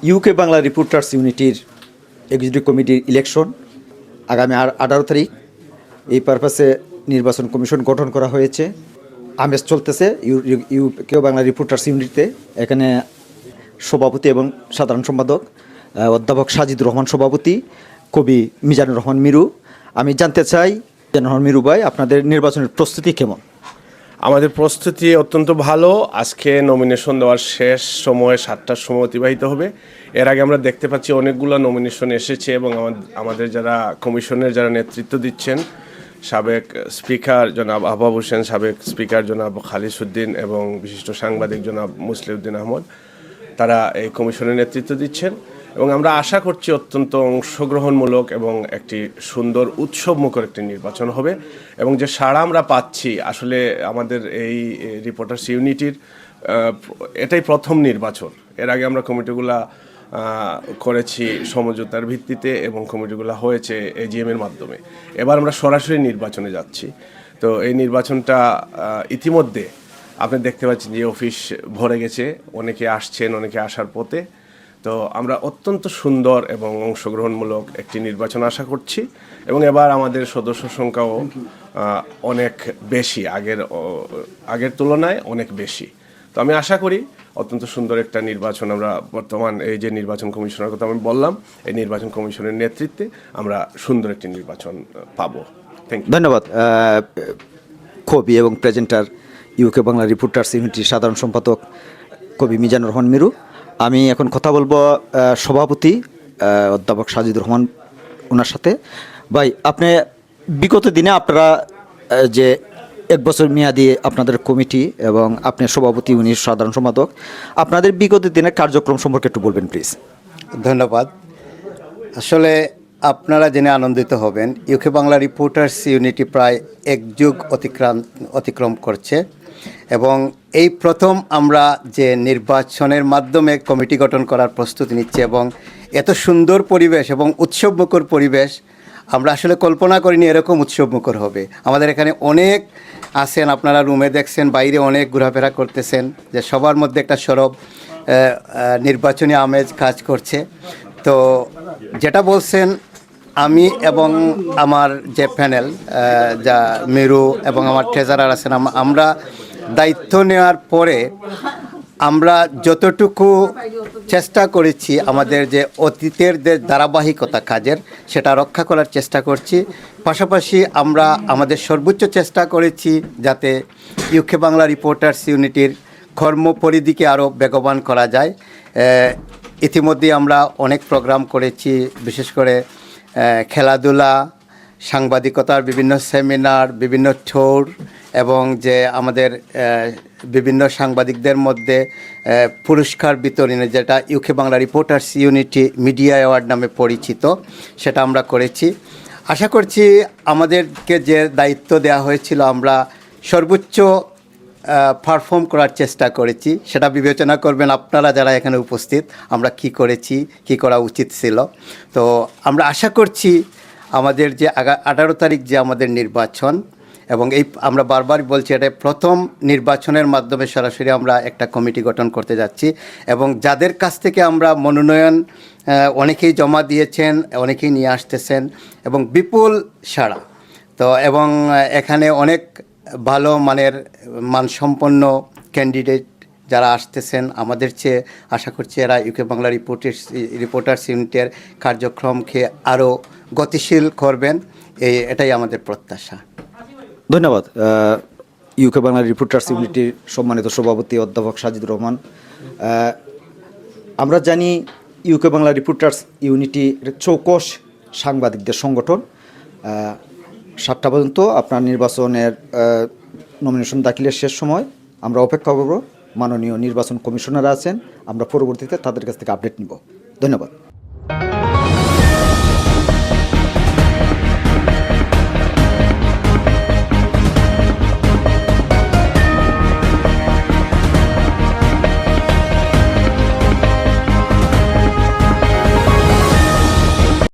UK Bangla reporters ইউনিটির executive কমিটির election আগামী 18 তারিখ। এই পারপাসে নির্বাচন কমিশন গঠন করা হয়েছে। আমেজ চলতেছে ইউকে বাংলা রিপোর্টার্স ইউনিটিতে। এখানে সভাপতি এবং সাধারণ সম্পাদক অধ্যাপক সাজিদুর রহমান সভাপতি, কবি মিজানুর রহমান মিরু। আমি জানতে চাই, মিজানুর রহমান মিরু ভাই, আপনাদের নির্বাচনের প্রস্তুতি কেমন? আমাদের প্রস্তুতি অত্যন্ত ভালো। আজকে নমিনেশন দেওয়ার শেষ সময় 7টার সময় অতিবাহিত হবে। এর আগে আমরা দেখতে পাচ্ছি অনেকগুলো নমিনেশন এসেছে এবং আমাদের যারা কমিশনের যারা নেতৃত্ব দিচ্ছেন, সাবেক স্পিকার জনাব আহবাব হোসেন, সাবেক স্পিকার জনাব খালিসউদ্দিন এবং বিশিষ্ট সাংবাদিক জনাব মুসলিউদ্দিন আহমদ, তারা এই কমিশনের নেতৃত্ব দিচ্ছেন এবং আমরা আশা করছি অত্যন্ত অংশগ্রহণমূলক এবং একটি সুন্দর উৎসবমুখর একটি নির্বাচন হবে। এবং যে সাড়া আমরা পাচ্ছি, আসলে আমাদের এই রিপোর্টার্স ইউনিটির এটাই প্রথম নির্বাচন। এর আগে আমরা কমিটিগুলা করেছি সমঝোতার ভিত্তিতে এবং কমিটিগুলো হয়েছে এজিএমের মাধ্যমে। এবার আমরা সরাসরি নির্বাচনে যাচ্ছি। তো এই নির্বাচনটা ইতিমধ্যে আপনি দেখতে পাচ্ছেন যে অফিস ভরে গেছে, অনেকে আসছেন, অনেকে আসার পথে। তো আমরা অত্যন্ত সুন্দর এবং অংশগ্রহণমূলক একটি নির্বাচন আশা করছি এবং এবার আমাদের সদস্য সংখ্যাও অনেক বেশি, আগের তুলনায় অনেক বেশি। তো আমি আশা করি অত্যন্ত সুন্দর একটা নির্বাচন আমরা বর্তমান এই যে নির্বাচন কমিশনের কথা আমি বললাম, এই নির্বাচন কমিশনের নেতৃত্বে আমরা সুন্দর একটি নির্বাচন পাবো। Thank you. ধন্যবাদ। কবি এবং প্রেজেন্টার ইউকে বাংলা রিপোর্টার্স ইউনিটির সাধারণ সম্পাদক কবি মিজানুর রহমান মিরু। আমি এখন কথা বলবো সভাপতি অধ্যাপক সাজিদুর রহমান ওনার সাথে। ভাই, আপনি বিগত দিনে আপনারা যে 1 বছর মেয়াদি আপনাদের কমিটি এবং আপনি সভাপতি, উনি সাধারণ সম্পাদক, আপনাদের বিগত দিনের কার্যক্রম সম্পর্কে একটু বলবেন প্লিজ। ধন্যবাদ। আসলে আপনারা জেনে আনন্দিত হবেন, ইউকে বাংলা রিপোর্টার্স ইউনিটি প্রায় 1 যুগ অতিক্রম করছে এবং এই প্রথম আমরা যে নির্বাচনের মাধ্যমে কমিটি গঠন করার প্রস্তুতি নিচ্ছি এবং এত সুন্দর পরিবেশ এবং উৎসবমুখর পরিবেশ আমরা আসলে কল্পনা করিনি এরকম উৎসবমুখর হবে। আমাদের এখানে অনেক আছেন, আপনারা রুমে দেখছেন, বাইরে অনেক ঘোরাফেরা করতেছেন, যে সবার মধ্যে একটা সরব নির্বাচনী আমেজ কাজ করছে। তো যেটা বলছেন, আমি এবং আমার যে প্যানেল যা মিরু এবং আমার ট্রেজারার আছেন, আমরা দায়িত্ব নেওয়ার পরে আমরা যতটুকু চেষ্টা করেছি আমাদের যে অতীতের যে ধারাবাহিকতা কাজের, সেটা রক্ষা করার চেষ্টা করছি। পাশাপাশি আমরা আমাদের সর্বোচ্চ চেষ্টা করেছি যাতে ইউকে বাংলা রিপোর্টার্স ইউনিটির কর্মপরিধিকে আরও বেগবান করা যায়। ইতিমধ্যে আমরা অনেক প্রোগ্রাম করেছি, বিশেষ করে খেলাধুলা, সাংবাদিকতার বিভিন্ন সেমিনার, বিভিন্ন ট্যুর এবং যে আমাদের বিভিন্ন সাংবাদিকদের মধ্যে পুরস্কার বিতরণে, যেটা UK Bangla reporters unity media award নামে পরিচিত, সেটা আমরা করেছি। আশা করছি আমাদেরকে যে দায়িত্ব দেওয়া হয়েছিল আমরা সর্বোচ্চ পারফর্ম করার চেষ্টা করেছি। সেটা বিবেচনা করবেন আপনারা যারা এখানে উপস্থিত, আমরা কি করেছি, কি করা উচিত ছিল। তো আমরা আশা করছি আমাদের যে 18 তারিখ যে আমাদের নির্বাচন, এবং এই আমরা বারবার বলছি এটা প্রথম নির্বাচনের মাধ্যমে সরাসরি আমরা একটা কমিটি গঠন করতে যাচ্ছি এবং যাদের কাছ থেকে আমরা মনোনয়ন অনেকেই জমা দিয়েছেন, অনেকেই নিয়ে আসতেছেন এবং বিপুল সাড়া। তো এবং এখানে অনেক ভালো মানের মানসম্পন্ন ক্যান্ডিডেট যারা আসতেছেন আমাদের চেয়ে, আশা করছি এরা ইউকে বাংলা রিপোর্টার্স ইউনিটের কার্যক্রমকে আরও গতিশীল করবেন, এটাই আমাদের প্রত্যাশা। ধন্যবাদ। ইউকে বাংলা রিপোর্টার্স ইউনিটির সম্মানিত সভাপতি অধ্যাপক সাজিদুর রহমান। আমরা জানি ইউকে বাংলা রিপোর্টার্স ইউনিটি চৌকস সাংবাদিকদের সংগঠন। 7টা পর্যন্ত আপনার নির্বাচনের নমিনেশন দাখিলের শেষ সময়। আমরা অপেক্ষা করব, মাননীয় নির্বাচন কমিশনার আছেন, আমরা পরবর্তীতে তাদের কাছ থেকে আপডেট নিব। ধন্যবাদ।